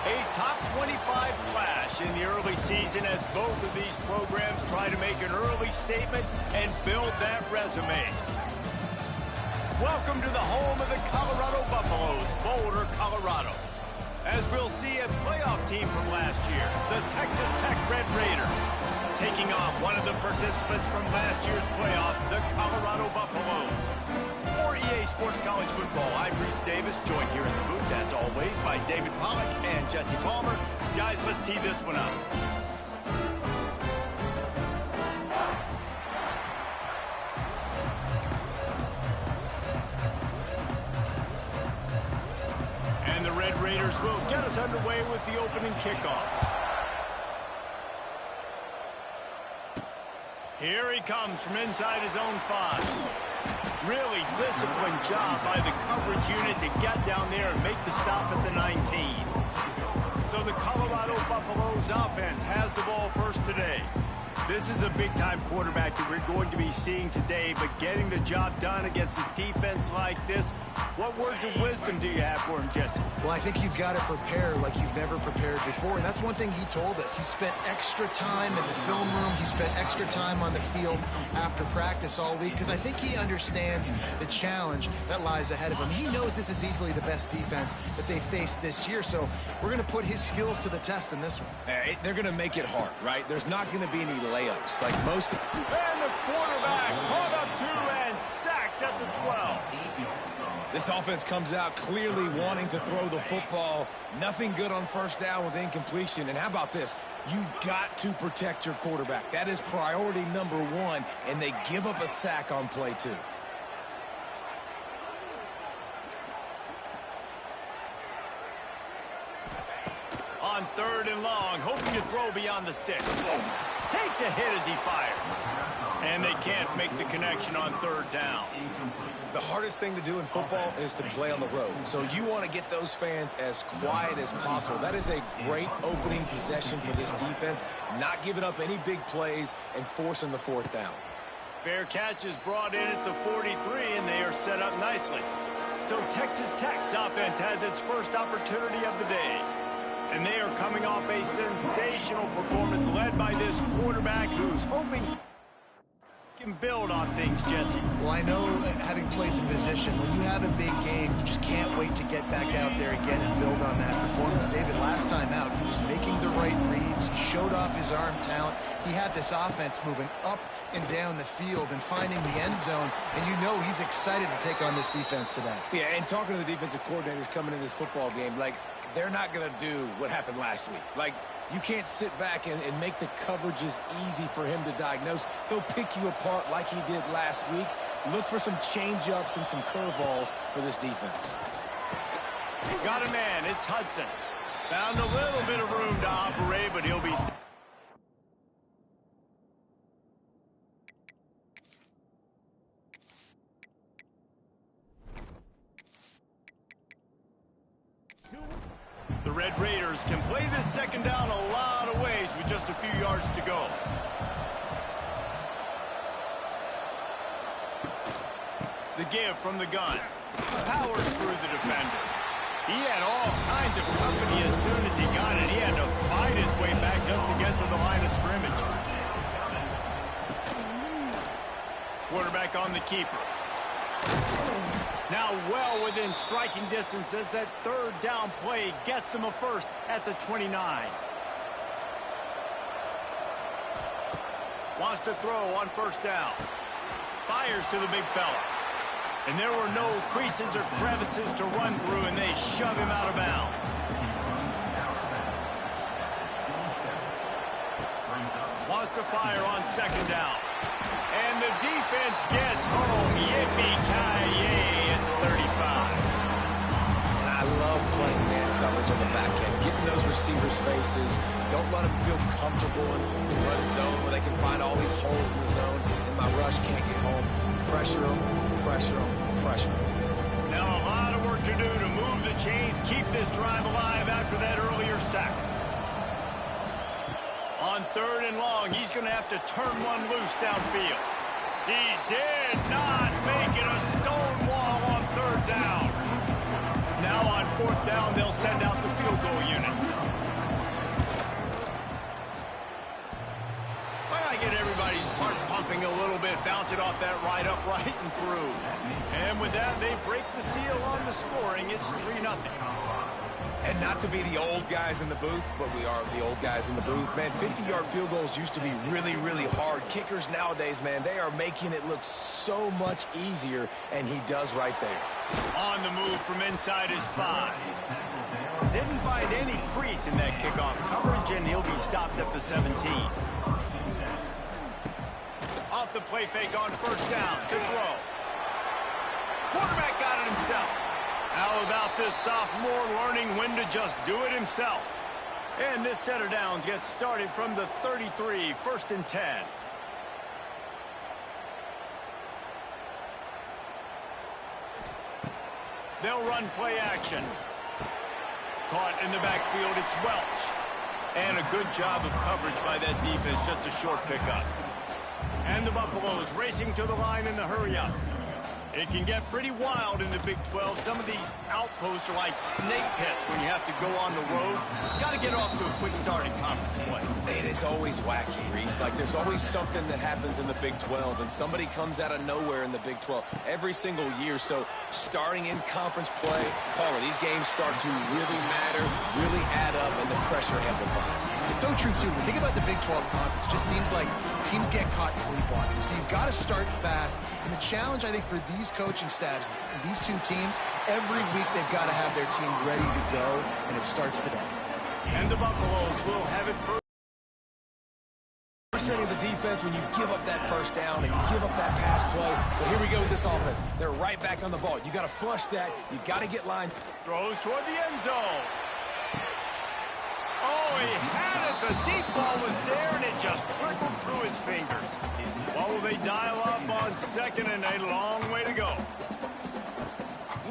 A top 25 clash in the early season as both of these programs try to make an early statement and build that resume. Welcome to the home of the Colorado Buffaloes, Boulder, Colorado. As we'll see a playoff team from last year, the Texas Tech Red Raiders, taking on one of the participants from last year's playoff, the Colorado Buffaloes. For EA Sports College Football, I'm Reese Davis, joined here in the booth, as always, by David Pollack and Jesse Palmer. Guys, let's tee this one up. And the Red Raiders will get us underway with the opening kickoff. Here he comes from inside his own 5. Really disciplined job by the coverage unit to get down there and make the stop at the 19. So the Colorado Buffaloes offense has the ball first today. This is a big-time quarterback that we're going to be seeing today, but getting the job done against a defense like this, what words of wisdom do you have for him, Jesse? Well, I think you've got to prepare like you've never prepared before, and that's one thing he told us. He spent extra time in the film room. He spent extra time on the field after practice all week because I think he understands the challenge that lies ahead of him. He knows this is easily the best defense that they face this year, so we're going to put his skills to the test in this one. They're going to make it hard, right? There's not going to be any layups like most. And the quarterback caught up to and sacked at the 12. This offense comes out clearly wanting to throw the football. Nothing good on first down with incompletion. And how about this? You've got to protect your quarterback. That is priority number 1, and they give up a sack on play 2. On 3rd and long, hoping to throw beyond the sticks. Takes a hit as he fires. And they can't make the connection on 3rd down. The hardest thing to do in football is to play on the road. So you want to get those fans as quiet as possible. That is a great opening possession for this defense. Not giving up any big plays and forcing the 4th down. Fair catch is brought in at the 43, and they are set up nicely. So Texas Tech's offense has its first opportunity of the day. And they are coming off a sensational performance led by this quarterback who's hoping can build on things, Jesse. Well, I know, having played the position, when you have a big game, you just can't wait to get back out there again and build on that performance. David, last time out, he was making the right reads. He showed off his arm talent. He had this offense moving up and down the field and finding the end zone, and you know he's excited to take on this defense today. Yeah, and talking to the defensive coordinators coming in this football game, like, they're not going to do what happened last week. Like, you can't sit back and make the coverages easy for him to diagnose. He'll pick you apart like he did last week. Look for some change-ups and some curveballs for this defense. Got a man. It's Hudson. Found a little bit of room to operate, but he'll be... The Red Raiders can play this 2nd down a lot of ways with just a few yards to go. The give from the gun. Powers through the defender. He had all kinds of company as soon as he got it. He had to fight his way back just to get to the line of scrimmage. Quarterback on the keeper. Now well within striking distance as that 3rd down play gets him a first at the 29. Wants to throw on 1st down. Fires to the big fella. And there were no creases or crevices to run through, and they shove him out of bounds. Wants to fire on 2nd down. And the defense gets home. Yippee-ki-yay at 35. And I love playing man coverage on the back end. Getting those receivers' faces. Don't let them feel comfortable in run zone where they can find all these holes in the zone. And my rush can't get home. Pressure them, pressure them, pressure them. Now a lot of work to do to move the chains, keep this drive alive after that earlier sack. On 3rd and long, he's going to have to turn one loose downfield. He did not make it a stone wall on 3rd down. Now on 4th down, they'll send out the field goal unit. bounce it off that right upright and through. And with that, they break the seal on the scoring. It's 3-0. And not to be the old guys in the booth, but we are the old guys in the booth. Man, 50-yard field goals used to be really, really hard. Kickers nowadays, man, they are making it look so much easier, and he does right there. On the move from inside his 5. Didn't find any crease in that kickoff coverage, and he'll be stopped at the 17. Off the play fake on first down to throw. Quarterback got it himself. How about this sophomore learning when to just do it himself? And this set of downs gets started from the 33, 1st and 10. They'll run play action. Caught in the backfield, it's Welch. And a good job of coverage by that defense, just a short pickup. And the Buffaloes racing to the line in the hurry-up. It can get pretty wild in the Big 12. Some of these outposts are like snake pits when you have to go on the road. Got to get off to a quick start in conference play. It is always wacky, Reese. Like, there's always something that happens in the Big 12, and somebody comes out of nowhere in the Big 12 every single year. So starting in conference play, Palmer, these games start to really matter, really add up, and the pressure amplifies. It's so true, too. When you think about the Big 12 conference, it just seems like teams get caught sleepwalking. So you've got to start fast. And the challenge, I think, for these coaching staffs, these two teams, every week they've got to have their team ready to go, and it starts today. And the Buffaloes will have it first. Frustrating as a defense when you give up that first down and you give up that pass play. But here we go with this offense. They're right back on the ball. You got to flush that. You got to get lined. Throws toward the end zone. Oh, he had it. The deep ball was there, and it just trickled through his fingers. What will they dial up on 2nd and a long way to go?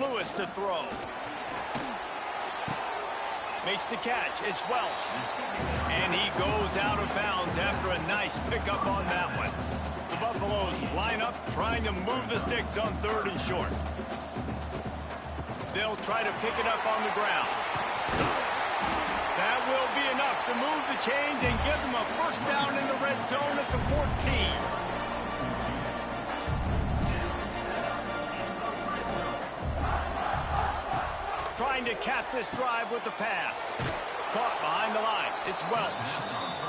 Lewis to throw. Makes the catch. It's Welsh. And he goes out of bounds after a nice pickup on that one. The Buffaloes line up, trying to move the sticks on 3rd and short. They'll try to pick it up on the ground. That will be enough to move the chains and give them a first down in the red zone at the 14. Trying to cap this drive with the pass. Caught behind the line. It's Welch.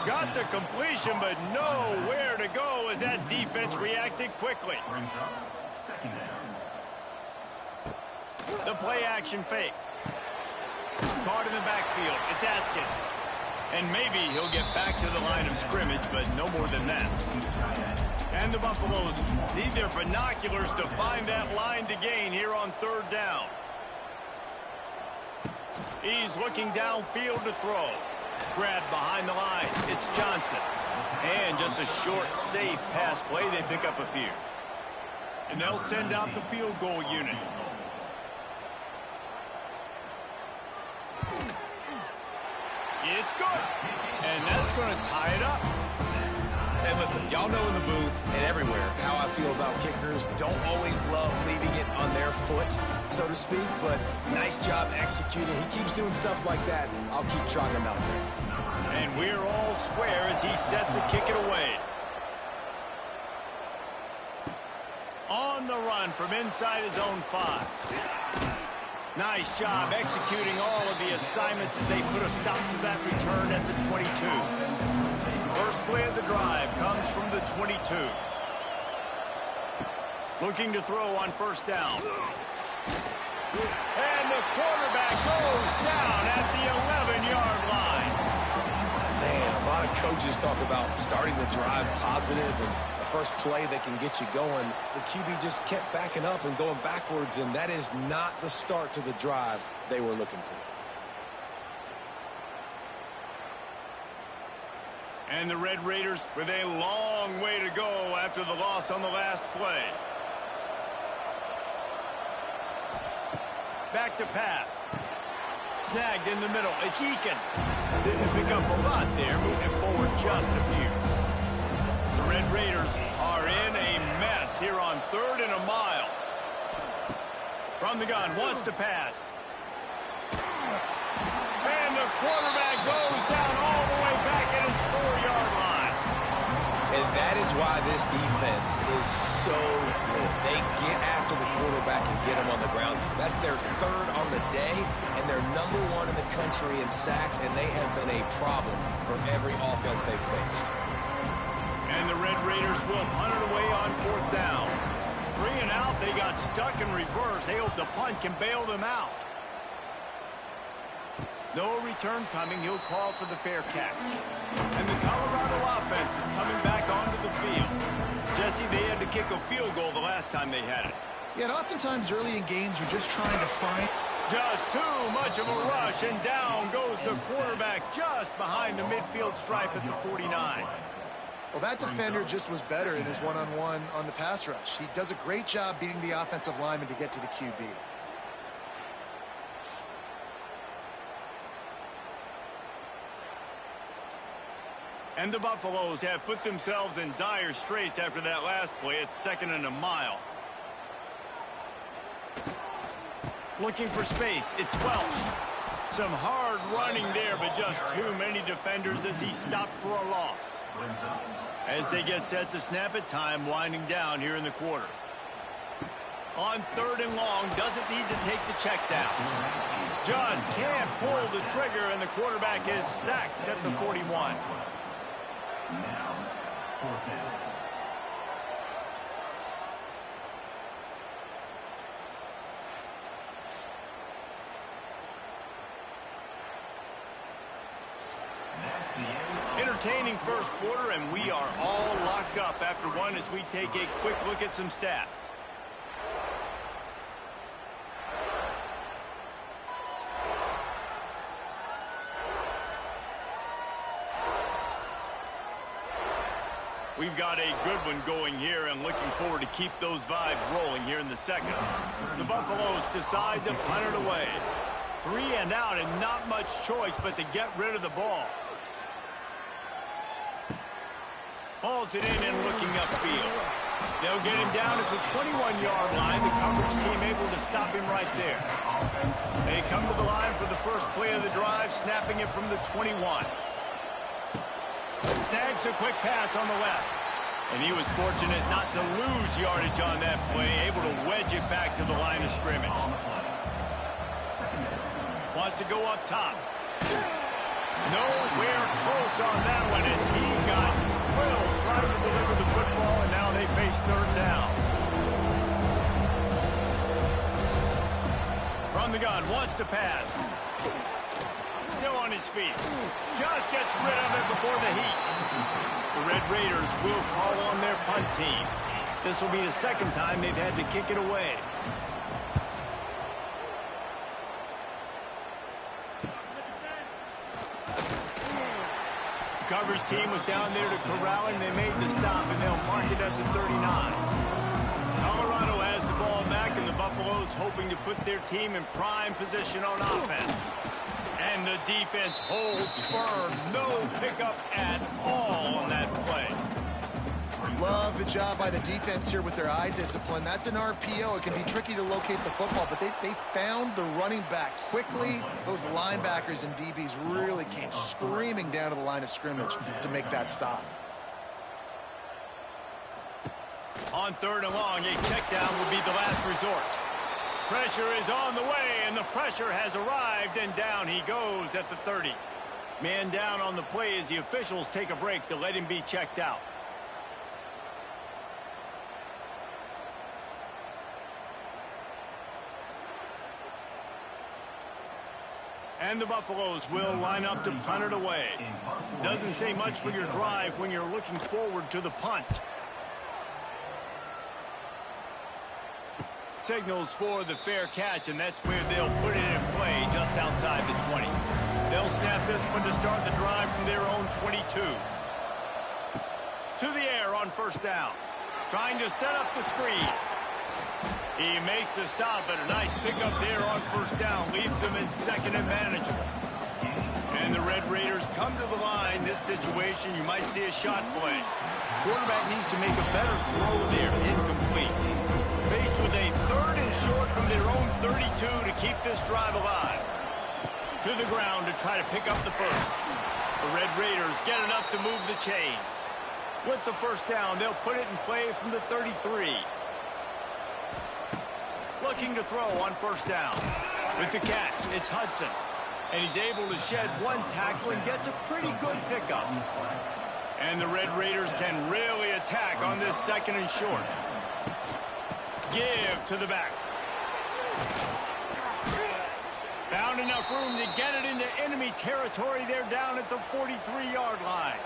Got the completion, but nowhere to go as that defense reacted quickly. The play action fake. Caught in the backfield. It's Atkins. And maybe he'll get back to the line of scrimmage, but no more than that. And the Buffaloes need their binoculars to find that line to gain here on 3rd down. He's looking downfield to throw. Grabbed behind the line. It's Johnson. And just a short, safe pass play. They pick up a few. And they'll send out the field goal unit. It's good. And that's going to tie it up. And listen, y'all know in the booth and everywhere how I feel about kickers. Don't always love leaving it on their foot, so to speak, but nice job executing. He keeps doing stuff like that. I'll keep trotting him out there. And we're all square as he's set to kick it away. On the run from inside his own 5. Nice job executing all of the assignments as they put a stop to that return at the 22. First play of the drive comes from the 22. Looking to throw on first down. And the quarterback goes down at the 11-yard line. Man, a lot of coaches talk about starting the drive positive and the first play that can get you going. The QB just kept backing up and going backwards, and that is not the start to the drive they were looking for. And the Red Raiders with a long way to go after the loss on the last play. Back to pass. Snagged in the middle. It's Eakin. Didn't pick up a lot there, moving forward just a few. The Red Raiders are in a mess here on 3rd and a mile. From the gun, wants to pass. And the quarterback goes down all the way back at his 4-yard line. And that That is why this defense is so good. They get after the quarterback and get him on the ground. That's their third on the day, and they're #1 in the country in sacks, and they have been a problem for every offense they've faced. And the Red Raiders will punt it away on 4th down. 3 and out, they got stuck in reverse. They hope the punt can bail them out. No return coming. He'll call for the fair catch. And the Colorado offense is coming back onto the field. Jesse, they had to kick a field goal the last time they had it. Yeah, and oftentimes early in games, you're just trying to find... Just too much of a rush, and down goes the quarterback just behind the midfield stripe at the 49. Well, that defender just was better in his one-on-one on the pass rush. He does a great job beating the offensive lineman to get to the QB. And the Buffaloes have put themselves in dire straits after that last play. It's 2nd and a mile. Looking for space. It's Welch. Some hard running there, but just too many defenders as he stopped for a loss. As they get set to snap it, time winding down here in the quarter. On 3rd and long, doesn't need to take the check down. Just can't pull the trigger, and the quarterback is sacked at the 41. Now, 4th down. Entertaining first quarter, and we are all locked up after one as we take a quick look at some stats. We've got a good one going here and looking forward to keep those vibes rolling here in the second. The Buffaloes decide to punt it away. 3 and out and not much choice but to get rid of the ball. Hauls it in and looking upfield. They'll get him down at the 21-yard line. The coverage team able to stop him right there. They come to the line for the first play of the drive, snapping it from the 21. Snags a quick pass on the left. And he was fortunate not to lose yardage on that play, able to wedge it back to the line of scrimmage. Wants to go up top. Nowhere close on that one as he got drilled trying to deliver the football, and now they face 3rd down. From the gun, wants to pass. Still on his feet. Just gets rid of it before the heat. The Red Raiders will call on their punt team. This will be the 2nd time they've had to kick it away. The coverage team was down there to corral him. They made the stop, and they'll mark it at the 39. Colorado has the ball back, and the Buffaloes hoping to put their team in prime position on offense. And the defense holds firm. No pickup at all on that play. Love the job by the defense here with their eye discipline. That's an RPO. It can be tricky to locate the football, but they found the running back quickly. Those linebackers and DBs really came screaming down to the line of scrimmage to make that stop. On 3rd and long, a check down will be the last resort. Pressure is on the way, and the pressure has arrived, and down he goes at the 30. Man down on the play as the officials take a break to let him be checked out. And the Buffaloes will line up to punt it away. Doesn't say much for your drive when you're looking forward to the punt. Signals for the fair catch, and that's where they'll put it in play just outside the 20. They'll snap this one to start the drive from their own 22. To the air on 1st down. Trying to set up the screen. He makes the stop, but a nice pickup there on 1st down. Leaves them in 2nd and manageable. And the Red Raiders come to the line. This situation, you might see a shot play. Quarterback needs to make a better throw there. Incomplete. Faced with a 3rd and short from their own 32 to keep this drive alive. To the ground to try to pick up the first. The Red Raiders get enough to move the chains. With the first down, they'll put it in play from the 33. Looking to throw on first down. With the catch, it's Hudson. And he's able to shed one tackle and gets a pretty good pickup. And the Red Raiders can really attack on this second and short. Give to the back. Found enough room to get it into enemy territory. They're down at the 43-yard line.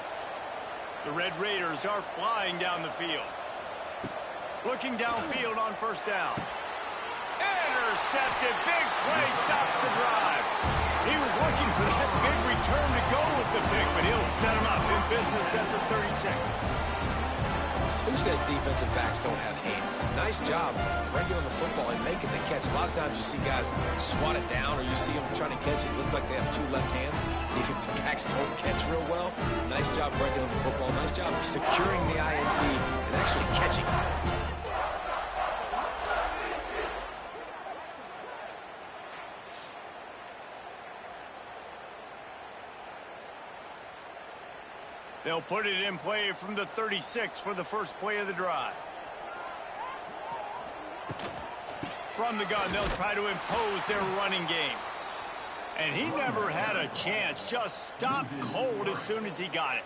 The Red Raiders are flying down the field. Looking downfield on first down. Intercepted. Big play stops the drive. He was looking for that big return to go with the pick, but he'll set him up in business at the 36. Who says defensive backs don't have hands? Nice job bringing on the football and making the catch. A lot of times you see guys swat it down or you see them trying to catch it. It looks like they have two left hands. Defensive backs don't catch real well. Nice job breaking on the football. Nice job securing the INT and actually catching it. They'll put it in play from the 36 for the first play of the drive. From the gun, they'll try to impose their running game. And he never had a chance. Just stopped cold as soon as he got it.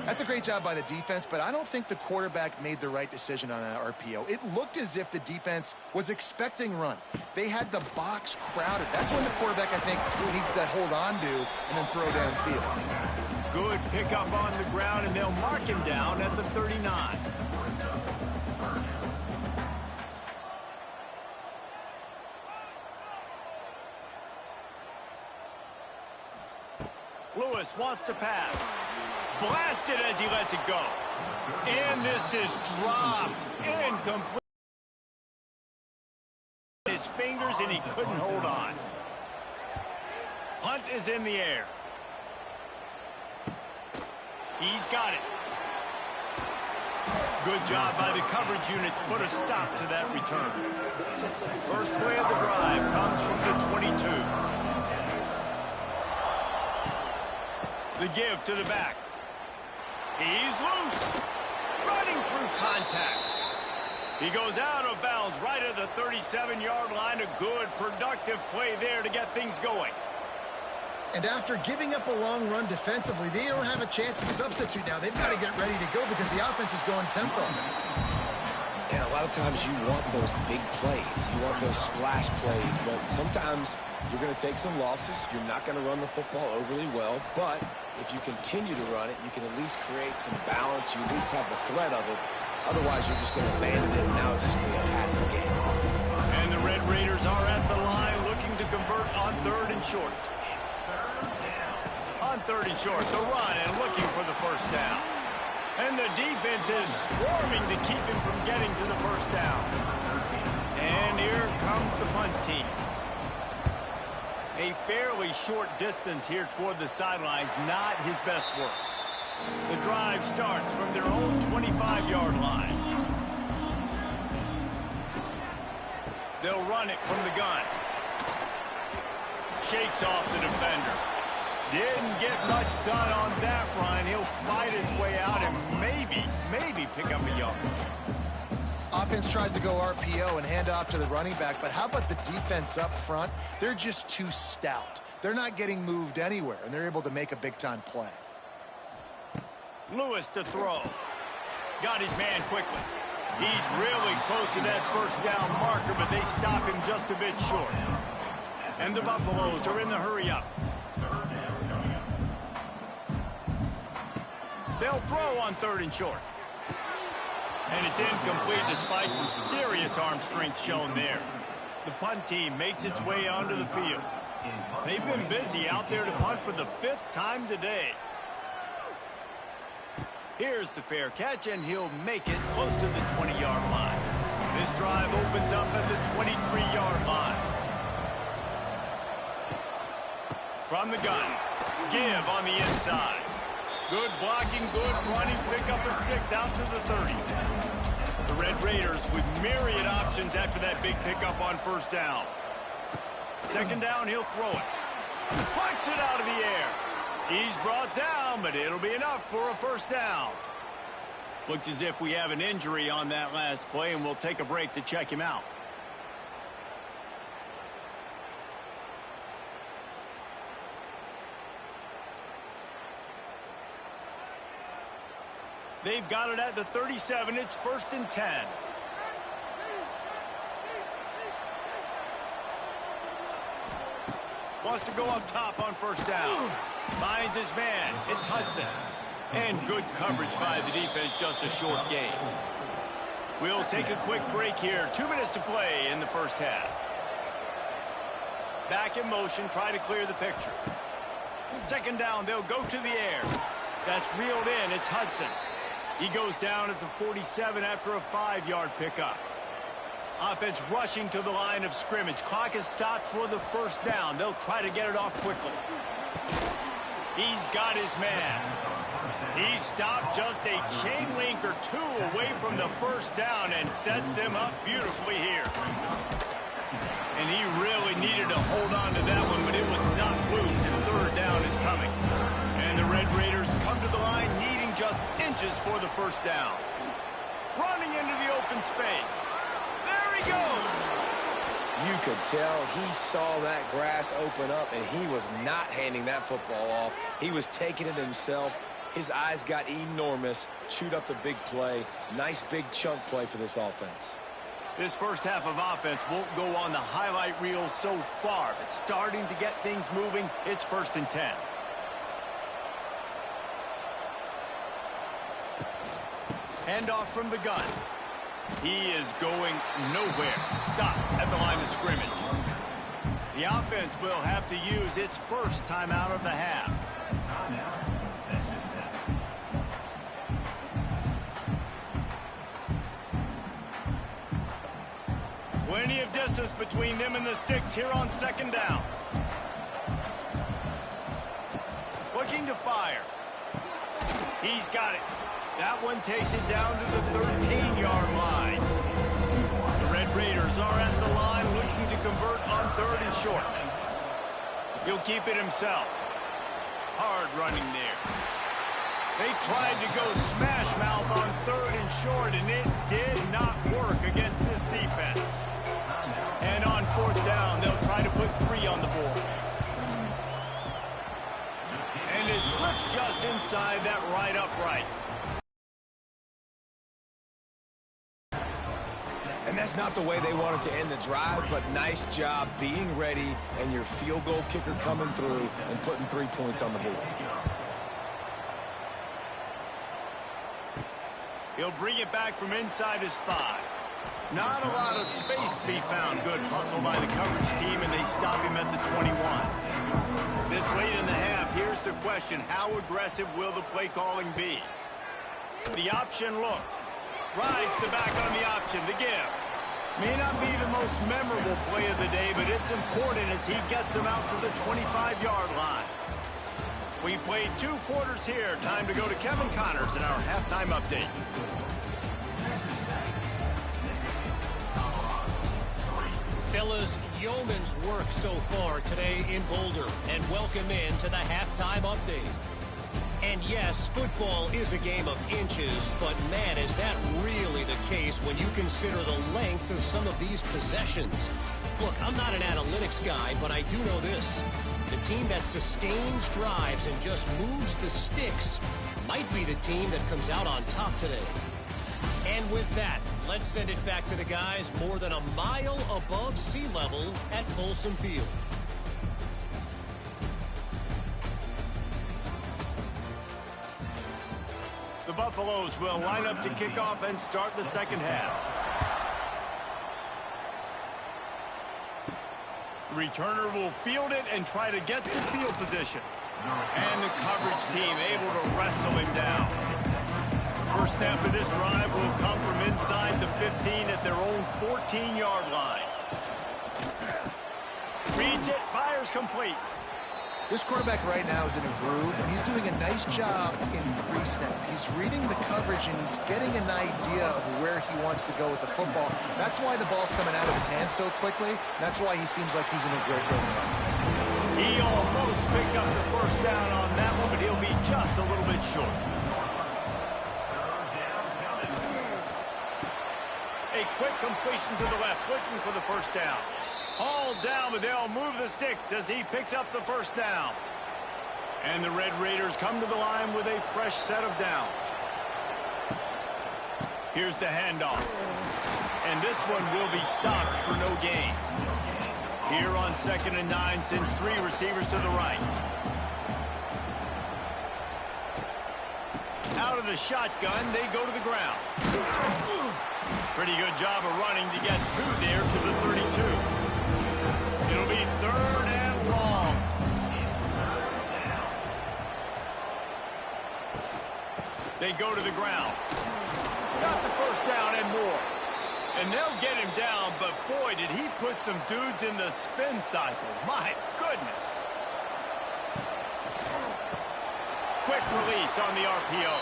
That's a great job by the defense, but I don't think the quarterback made the right decision on that RPO. It looked as if the defense was expecting run. They had the box crowded. That's when the quarterback, I think, needs to hold on to and then throw downfield. Good pickup on the ground, and they'll mark him down at the 39. Lewis wants to pass. Blasted as he lets it go. And this is dropped. Incomplete. His fingers, and he couldn't hold on. Punt is in the air. He's got it. Good job by the coverage unit to put a stop to that return. First play of the drive comes from the 22. The give to the back. He's loose. Running through contact. He goes out of bounds right at the 37-yard line. A good, productive play there to get things going. And after giving up a long run defensively, they don't have a chance to substitute now. They've got to get ready to go because the offense is going tempo. And a lot of times you want those big plays. You want those splash plays. But sometimes you're going to take some losses. You're not going to run the football overly well. But if you continue to run it, you can at least create some balance. You at least have the threat of it. Otherwise, you're just going to abandon it. Now it's just going to be a passing game. And the Red Raiders are at the line looking to convert on third and short. On third and short, the run and looking for the first down. And the defense is swarming to keep him from getting to the first down. And here comes the punt team. A fairly short distance here toward the sidelines, not his best work. The drive starts from their own 25-yard line. They'll run it from the gun. Shakes off the defender. Didn't get much done on that run. He'll fight his way out and maybe pick up a yard. Offense tries to go RPO and hand off to the running back, but how about the defense up front? They're just too stout. They're not getting moved anywhere, and they're able to make a big-time play. Lewis to throw. Got his man quickly. He's really close to that first down marker, but they stop him just a bit short. And the Buffaloes are in the hurry-up. They'll throw on third and short. And it's incomplete despite some serious arm strength shown there. The punt team makes its way onto the field. They've been busy out there to punt for the 5th time today. Here's the fair catch, and he'll make it close to the 20-yard line. This drive opens up at the 23-yard line. From the gun, give on the inside. Good blocking, good running, pick up a 6 out to the 30. The Red Raiders with myriad options after that big pickup on first down. Second down, he'll throw it. Punts it out of the air. He's brought down, but it'll be enough for a first down. Looks as if we have an injury on that last play, and we'll take a break to check him out. They've got it at the 37. It's 1st and 10. Wants to go up top on 1st down. Finds his man. It's Hudson. And good coverage by the defense, just a short gain. We'll take a quick break here. 2 minutes to play in the 1st half. Back in motion, try to clear the picture. 2nd down, they'll go to the air. That's reeled in. It's Hudson. He goes down at the 47 after a 5-yard pickup. Offense rushing to the line of scrimmage. Clock is stopped for the 1st down. They'll try to get it off quickly. He's got his man. He stopped just a chain link or 2 away from the 1st down and sets them up beautifully here. And he really needed to hold on to that one, but it was not loose, and 3rd down is coming. And the Red Raiders come to the line needing just inches for the 1st down. Running into the open space. There he goes. You could tell he saw that grass open up, and he was not handing that football off. He was taking it himself. His eyes got enormous, chewed up the big play. Nice big chunk play for this offense. This 1st half of offense won't go on the highlight reel so far, but starting to get things moving. It's 1st and 10. Handoff from the gun. He is going nowhere. Stop at the line of scrimmage. The offense will have to use its 1st timeout of the half. Plenty of distance between them and the sticks here on 2nd down. Looking to fire. He's got it. That one takes it down to the 13-yard line. The Red Raiders are at the line looking to convert on 3rd and short. He'll keep it himself. Hard running there. They tried to go smash mouth on 3rd and short, and it did not work against this defense. And on 4th down, they'll try to put 3 on the board. And it slips just inside that right upright. And that's not the way they wanted to end the drive, but nice job being ready and your field goal kicker coming through and putting 3 points on the board. He'll bring it back from inside his 5. Not a lot of space to be found. Good hustle by the coverage team, and they stop him at the 21. This late in the half, here's the question. How aggressive will the play calling be? The option look. Rides the back on the option. The give. May not be the most memorable play of the day, but it's important as he gets them out to the 25-yard line. We played 2 quarters here. Time to go to Kevin Connors in our halftime update. Fellas, yeoman's work so far today in Boulder, and welcome in to the halftime update. And yes, football is a game of inches, but man, is that really the case when you consider the length of some of these possessions. Look, I'm not an analytics guy, but I do know this. The team that sustains drives and just moves the sticks might be the team that comes out on top today. And with that, let's send it back to the guys more than a mile above sea level at Folsom Field. The Buffaloes will line up to kick off and start the 2nd half. The returner will field it and try to get to field position. And the coverage team able to wrestle him down. First snap of this drive will come from inside the 15 at their own 14-yard line. Reads it, fires complete. This quarterback right now is in a groove, and he's doing a nice job in pre-snap. He's reading the coverage, and he's getting an idea of where he wants to go with the football. That's why the ball's coming out of his hands so quickly. That's why he seems like he's in a great rhythm. He almost picked up the 1st down on that one, but he'll be just a little bit short. a quick completion to the left, looking for the first down. All down, but they'll move the sticks as he picks up the first down. And the Red Raiders come to the line with a fresh set of downs. Here's the handoff. And this one will be stopped for no gain. Here on 2nd and 9, sends 3 receivers to the right. Out of the shotgun, they go to the ground. Pretty good job of running to get 2 there to the 32. It'll be 3rd and long. They go to the ground. Got the first down and more. And they'll get him down, but boy, did he put some dudes in the spin cycle. My goodness. Quick release on the RPO.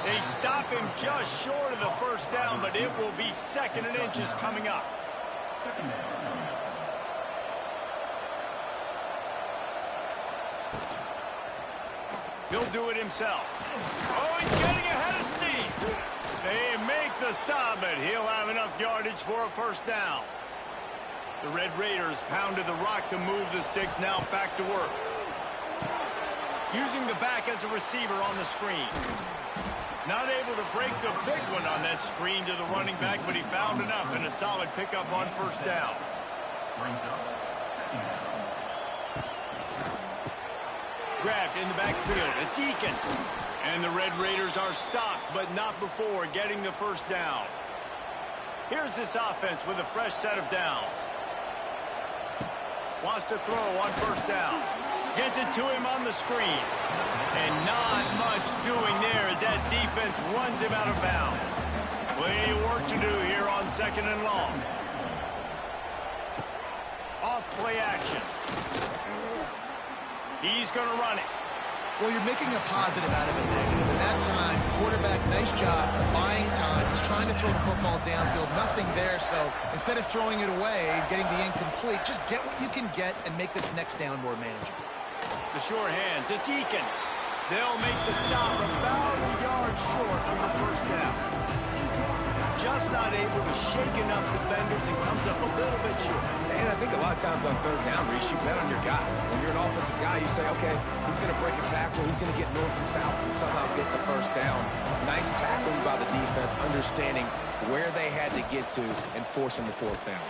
They stop him just short of the first down, but it will be 2nd and inches coming up. He'll do it himself. Oh, he's getting ahead of steam. They make the stop, but he'll have enough yardage for a first down. The Red Raiders pounded the rock to move the sticks, now back to work. Using the back as a receiver on the screen. Not able to break the big one on that screen to the running back, but he found enough and a solid pickup on first down. Grabbed in the backfield. It's Eakin. And the Red Raiders are stopped, but not before getting the first down. Here's this offense with a fresh set of downs. Wants to throw on first down. Gets it to him on the screen. And not much doing there as that defense runs him out of bounds. Plenty of work to do here on 2nd and long. Off play action. He's going to run it. Well, you're making a positive out of a negative. And that time, quarterback, nice job buying time. He's trying to throw the football downfield. Nothing there, so instead of throwing it away and getting the incomplete, just get what you can get and make this next down more manageable. The sure hands, it's Eakin. They'll make the stop about a yard short on the first down. Just not able to shake enough defenders and comes up a little bit short. And I think a lot of times on 3rd down, Reese, you bet on your guy. When you're an offensive guy, you say, okay, he's going to break a tackle, he's going to get north and south and somehow get the first down. Nice tackling by the defense, understanding where they had to get to and forcing the 4th down.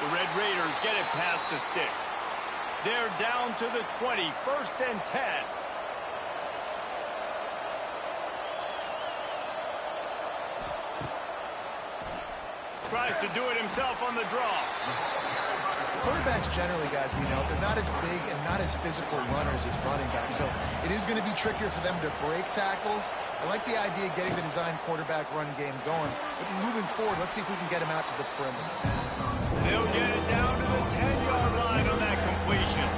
The Red Raiders get it past the sticks. They're down to the 20, 1st and 10. Tries to do it himself on the draw. Quarterbacks generally, guys, we know, they're not as big and not as physical runners as running backs, so it is going to be trickier for them to break tackles. I like the idea of getting the design quarterback run game going, but moving forward, let's see if we can get him out to the perimeter. They'll get it down to the 10-yard line on that completion.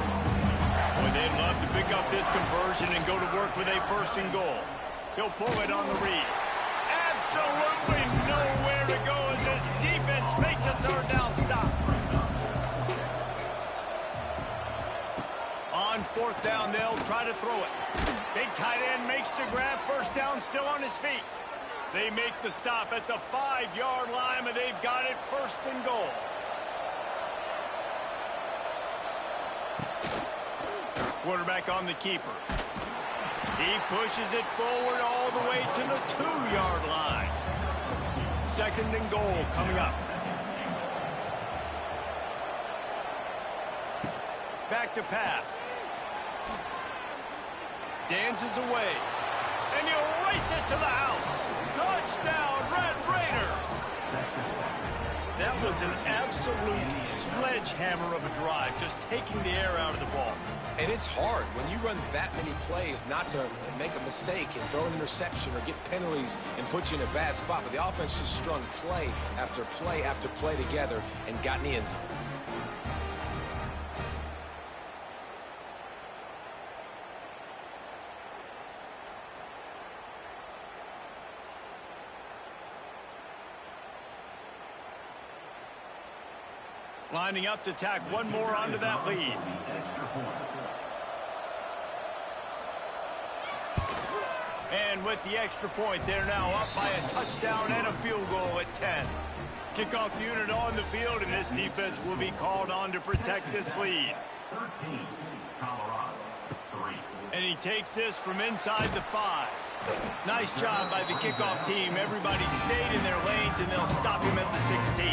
Boy, they'd love to pick up this conversion and go to work with a 1st and goal. He'll pull it on the read. Absolutely nowhere to go as this defense makes a 3rd down stop. On 4th down, they'll try to throw it. Big tight end makes the grab. First down, still on his feet. They make the stop at the 5-yard line, but they've got it 1st and goal. Quarterback on the keeper. He pushes it forward all the way to the 2-yard line. 2nd and goal coming up. Back to pass. Dances away. And he'll race it to the house. Touchdown, Red Raiders. That was an absolute sledgehammer of a drive, just taking the air out of the ball. And it's hard when you run that many plays not to make a mistake and throw an interception or get penalties and put you in a bad spot. But the offense just strung play after play after play together and got in the end zone. Lining up to tack one more onto that lead. And with the extra point, they're now up by a touchdown and a field goal at 10. Kickoff unit on the field, and this defense will be called on to protect this lead. 13, Colorado, 3. And he takes this from inside the 5. Nice job by the kickoff team. Everybody stayed in their lanes, and they'll stop him at the 16.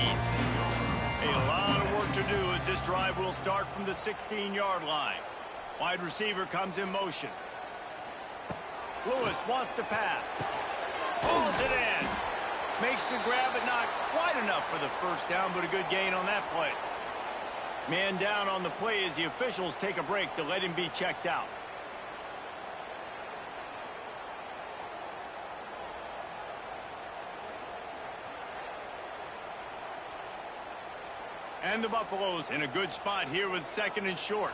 A lot of work to do as this drive will start from the 16-yard line. Wide receiver comes in motion. Lewis wants to pass. Pulls it in. Makes the grab, but not quite enough for the first down, but a good gain on that play. Man down on the play as the officials take a break to let him be checked out. And the Buffaloes in a good spot here with 2nd and short.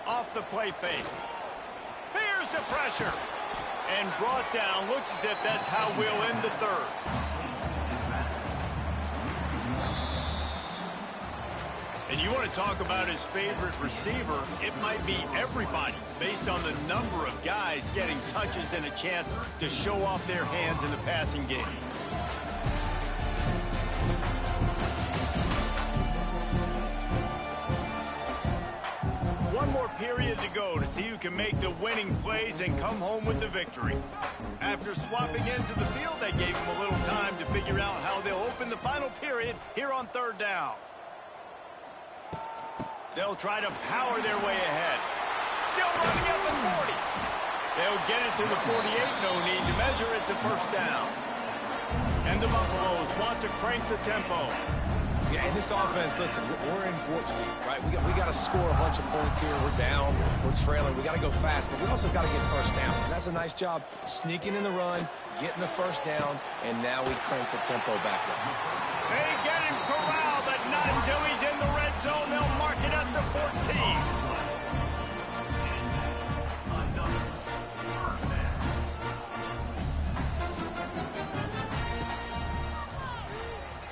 Off the play fake. Here's the pressure. And brought down. Looks as if that's how we'll end the 3rd. And you want to talk about his favorite receiver, it might be everybody, based on the number of guys getting touches and a chance to show off their hands in the passing game. One more period to go to see who can make the winning plays and come home with the victory. After swapping ends of the field, they gave him a little time to figure out how they'll open the final period here on 3rd down. They'll try to power their way ahead. Still running up at 40. They'll get it to the 48. No need to measure. It's a first down. And the Buffaloes want to crank the tempo. Yeah, and this offense, listen, we're in for it, right? We got to score a bunch of points here. We're down. We're trailing. We got to go fast, but we also got to get first down. And that's a nice job sneaking in the run, getting the first down, and now we crank the tempo back up. They get him corralled, but not until he's in the red zone. They'll mark it at the 14.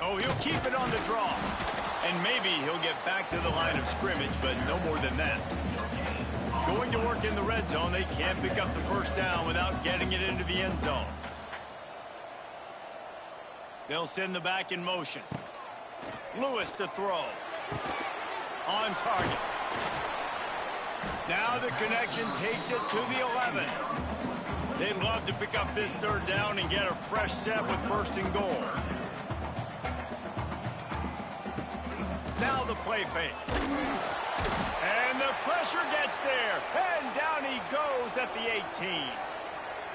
Oh, he'll keep it on the draw. And maybe he'll get back to the line of scrimmage, but no more than that. Going to work in the red zone, they can't pick up the first down without getting it into the end zone. They'll send the back in motion. Lewis to throw. On target. Now the connection takes it to the 11. They'd love to pick up this 3rd down and get a fresh set with 1st and goal. Now the play fake. And the pressure gets there. And down he goes at the 18.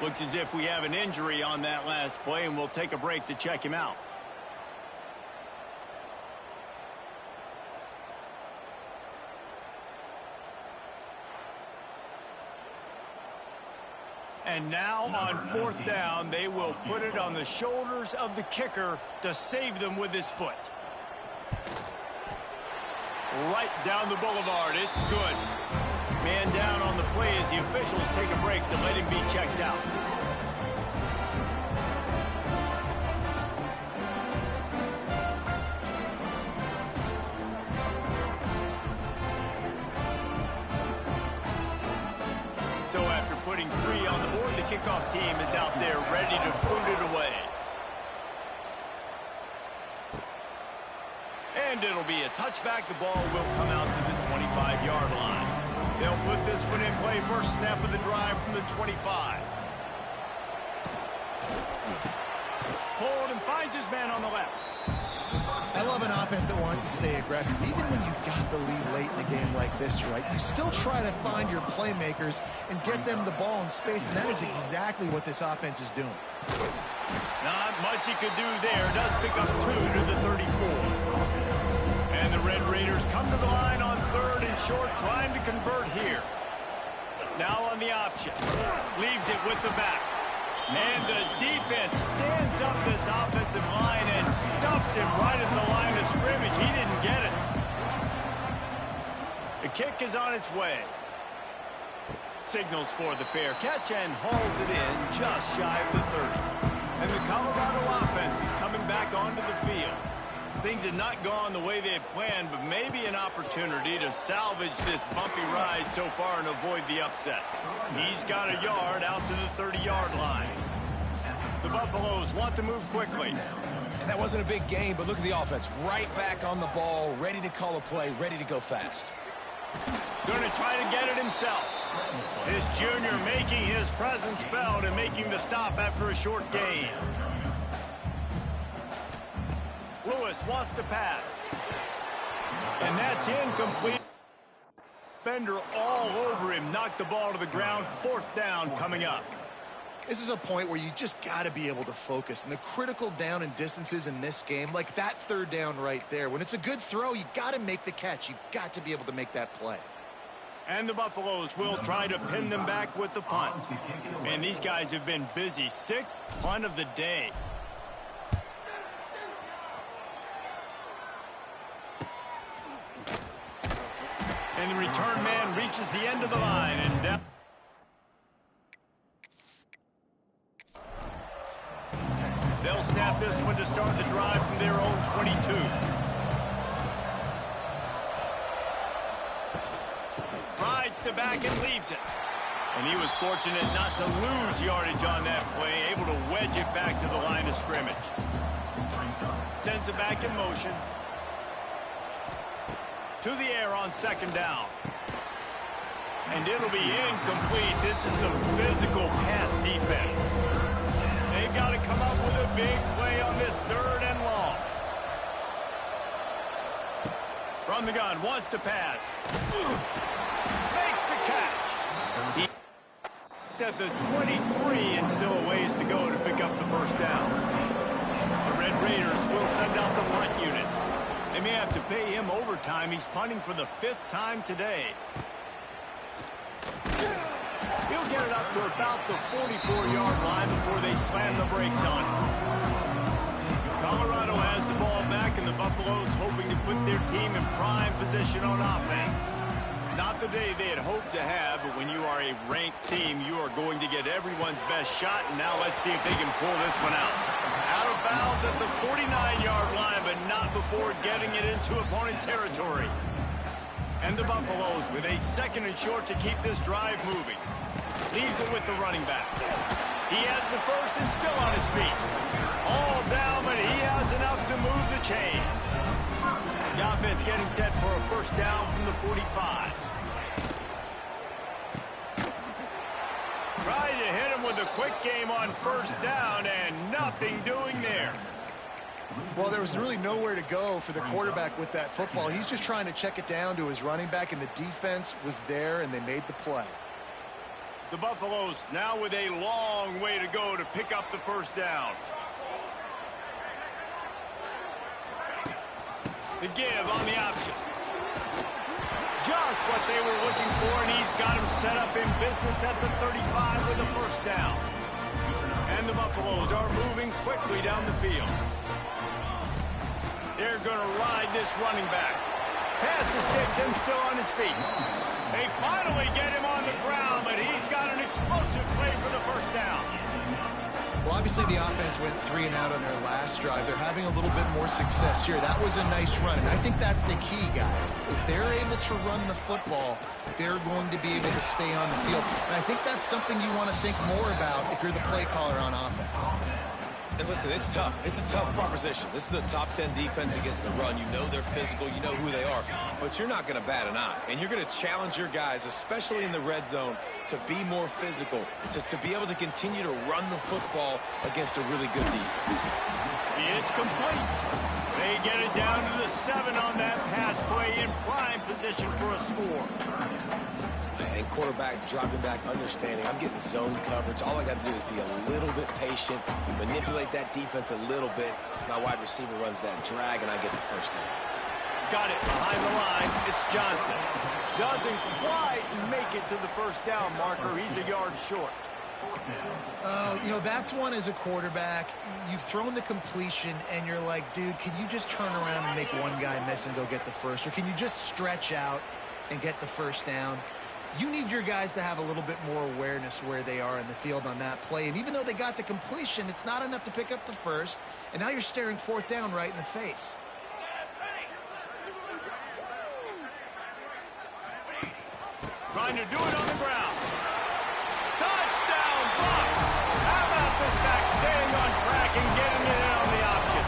Looks as if we have an injury on that last play, and we'll take a break to check him out. And now on 4th down, they will put it on the shoulders of the kicker to save them with his foot. Right down the boulevard. It's good. Man down on the play as the officials take a break to let him be checked out. So after putting 3 on the board, the kickoff team is out there ready to boot it away. And it'll be a touchback. The ball will come out to the 25-yard line. They'll put this one in play. First snap of the drive from the 25. Pulled and finds his man on the left. I love an offense that wants to stay aggressive. Even when you've got the lead late in a game like this, right, you still try to find your playmakers and get them the ball in space, and that is exactly what this offense is doing. Not much he could do there. Does pick up 2 to the 34. And the Red Raiders come to the line on 3rd and short, trying to convert here. Now on the option. Leaves it with the back. And the defense stands up this offensive line and stuffs him right at the line of scrimmage. He didn't get it. The kick is on its way. Signals for the fair catch and hauls it in just shy of the 30. And the Colorado offense is coming back onto the field. Things had not gone the way they had planned, but maybe an opportunity to salvage this bumpy ride so far and avoid the upset. He's got a yard out to the 30-yard line. The Buffaloes want to move quickly. And that wasn't a big game, but look at the offense. Right back on the ball, ready to call a play, ready to go fast. Going to try to get it himself. This junior making his presence felt and making the stop after a short gain. Lewis wants to pass. And that's incomplete. Defender all over him, knocked the ball to the ground. 4th down coming up. This is a point where you just got to be able to focus. And the critical down and distances in this game, like that 3rd down right there, when it's a good throw, you got to make the catch. You've got to be able to make that play. And the Buffaloes will try to pin them back with the punt. And these guys have been busy. 6th punt of the day. And the return man reaches the end of the line. And down. They'll snap this one to start the drive from their own 22. Rides to back and leaves it. And he was fortunate not to lose yardage on that play, able to wedge it back to the line of scrimmage. Sends it back in motion. To the air on 2nd down. And it'll be incomplete. This is some physical pass defense. They've got to come up with a big play on this 3rd and long. From the gun, wants to pass. Makes the catch. He at the 23 and still a ways to go to pick up the 1st down. The Red Raiders will send out the punt unit. They may have to pay him overtime. He's punting for the 5th time today. He'll get it up to about the 44-yard line before they slam the brakes on him. Colorado has the ball back, and the Buffaloes hoping to put their team in prime position on offense. Not the day they had hoped to have, but when you are a ranked team, you are going to get everyone's best shot, and now let's see if they can pull this one out. Out of bounds at the 49-yard line, but not before getting it into opponent territory. And the Buffaloes with a 2nd and short to keep this drive moving. Leaves it with the running back. He has the 1st and still on his feet. All down, but he has enough to move the chains. The offense getting set for a 1st down from the 45. Tried to hit him with a quick game on 1st down, and nothing doing there. Well, there was really nowhere to go for the quarterback with that football. He's just trying to check it down to his running back, and the defense was there, and they made the play. The Buffaloes now with a long way to go to pick up the 1st down. The give on the option. Just what they were looking for, and he's got him set up in business at the 35 with a 1st down. And the Buffaloes are moving quickly down the field. They're going to ride this running back. Pass the sticks and still on his feet. They finally get him on the ground, but he's got an explosive play for the 1st down. Well, obviously the offense went 3 and out on their last drive. They're having a little bit more success here. That was a nice run, and I think that's the key, guys. If they're able to run the football, they're going to be able to stay on the field. And I think that's something you want to think more about if you're the play caller on offense. And listen, it's tough. It's a tough proposition. This is a top 10 defense against the run. You know they're physical. You know who they are. But you're not going to bat an eye. And you're going to challenge your guys, especially in the red zone, to be more physical, to be able to continue to run the football against a really good defense. It's complete. They get it down to the 7 on that pass play in prime position for a score. And quarterback dropping back, understanding I'm getting zone coverage. All I got to do is be a little bit patient, manipulate that defense a little bit. My wide receiver runs that drag, and I get the 1st down. Got it behind the line. It's Johnson. Doesn't quite make it to the 1st down marker. He's a yard short. You know, that's one as a quarterback. You've thrown the completion, and you're like, dude, can you just turn around and make one guy miss and go get the 1st? Or can you just stretch out and get the 1st down? You need your guys to have a little bit more awareness where they are in the field on that play. And even though they got the completion, it's not enough to pick up the 1st. And now you're staring 4th down right in the face. Trying to do it on the ground. Touchdown, Bucks! How about this back staying on track and getting it in on the option?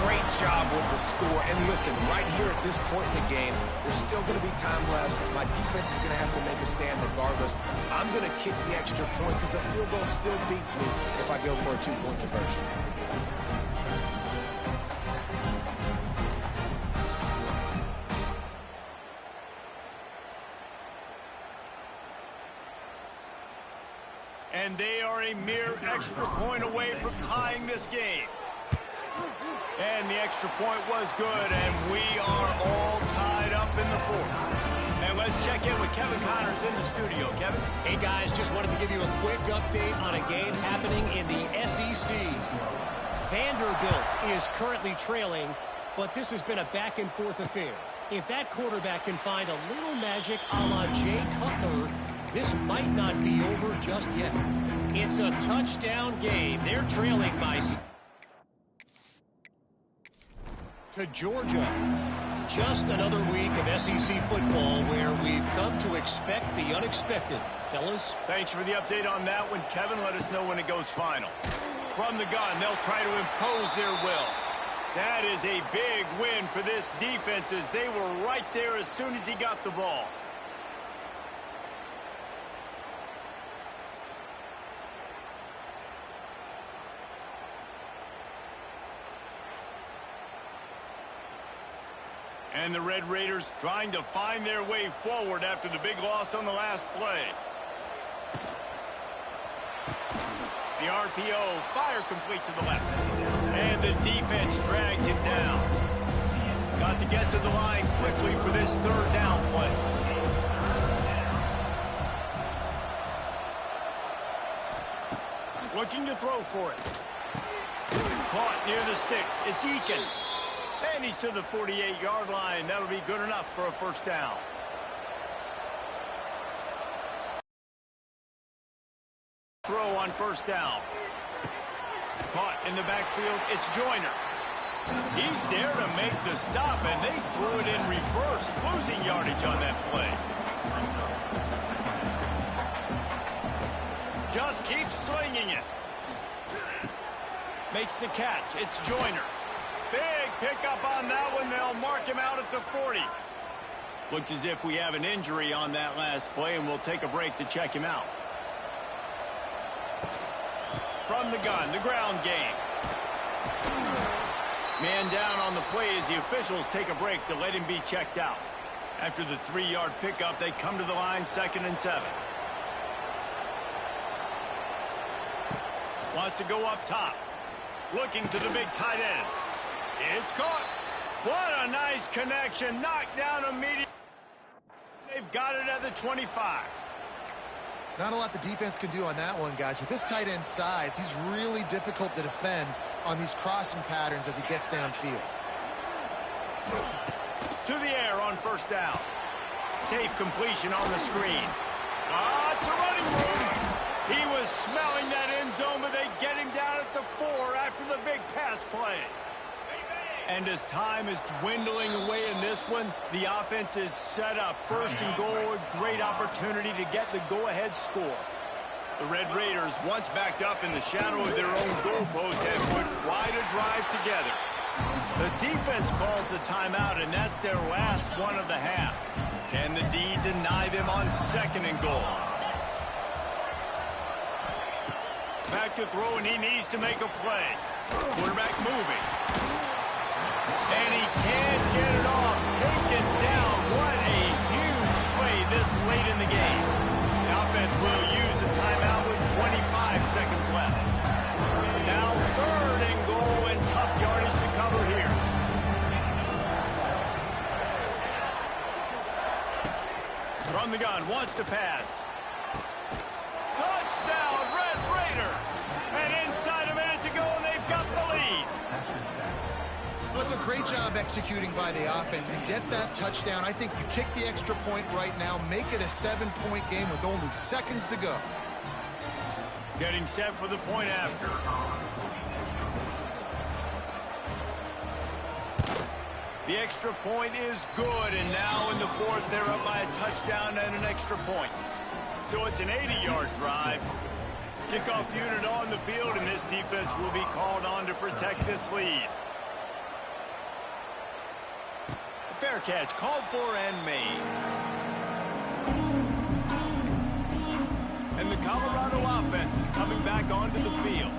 Great job with the score. And listen, right here at this point in the game, there's still going to be time left. My defense is going to have to make a stand regardless. I'm going to kick the extra point because the field goal still beats me if I go for a two-point conversion. And they are a mere extra point away from tying this game. And the extra point was good, and we are all tied up in the fourth. And let's check in with Kevin Connors in the studio. Kevin? Hey, guys, just wanted to give you a quick update on a game happening in the SEC. Vanderbilt is currently trailing, but this has been a back-and-forth affair. If that quarterback can find a little magic a la Jay Cutler, this might not be over just yet. It's a touchdown game. They're trailing by to Georgia. Just another week of SEC football where we've come to expect the unexpected. Fellas? Thanks for the update on that one, Kevin. Let us know when it goes final. From the gun, they'll try to impose their will. That is a big win for this defense as they were right there as soon as he got the ball. And the Red Raiders trying to find their way forward after the big loss on the last play. The RPO, fire complete to the left. And the defense drags him down. Got to get to the line quickly for this third down play. Looking to throw for it. Caught near the sticks. It's Eakin. And he's to the 48-yard line. That'll be good enough for a first down. Throw on first down. Caught in the backfield. It's Joyner. He's there to make the stop, and they threw it in reverse, losing yardage on that play. Just keep slinging it. Makes the catch. It's Joyner. Big pickup on that one. They'll mark him out at the 40. Looks as if we have an injury on that last play, and we'll take a break to check him out. From the gun, the ground game. Man down on the play as the officials take a break to let him be checked out. After the 3-yard pickup, they come to the line, 2nd and 7. Wants to go up top. Looking to the big tight end. It's caught. What a nice connection. Knocked down immediately. They've got it at the 25. Not a lot the defense can do on that one, guys. With this tight end size, he's really difficult to defend on these crossing patterns as he gets downfield. To the air on first down. Safe completion on the screen. It's a running room. He was smelling that end zone, but they get him down at the 4 after the big pass play. And as time is dwindling away in this one, the offense is set up. 1st and goal, a great opportunity to get the go-ahead score. The Red Raiders, once backed up in the shadow of their own goalpost, have put quite a drive together. The defense calls the timeout, and that's their last one of the half. Can the D deny them on 2nd and goal? Back to throw, and he needs to make a play. Quarterback moving. And he can't get it off. Taken down. What a huge play this late in the game. The offense will use a timeout with 25 seconds left. Now 3rd and goal and tough yardage to cover here. From the gun, wants to pass. Touchdown, Red Raiders. And inside a minute to go, and they've got the lead. Well, it's a great job executing by the offense to get that touchdown. I think you kick the extra point right now, make it a 7-point game with only seconds to go. Getting set for the point after. The extra point is good, and now in the fourth, they're up by a touchdown and an extra point. So it's an 80-yard drive. Kickoff unit on the field, and this defense will be called on to protect this lead. Fair catch, called for and made. And the Colorado offense is coming back onto the field.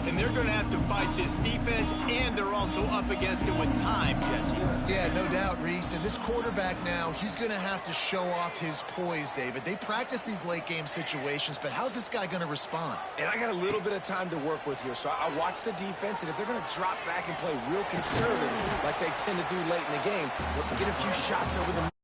And they're going to have to fight this defense, and they're also up against it with time, Jesse. Yeah, no doubt, Reese. And this quarterback now, he's going to have to show off his poise, David. They practice these late-game situations, but how's this guy going to respond? And I got a little bit of time to work with here, so I watch the defense, and if they're going to drop back and play real conservative like they tend to do late in the game, let's get a few shots over the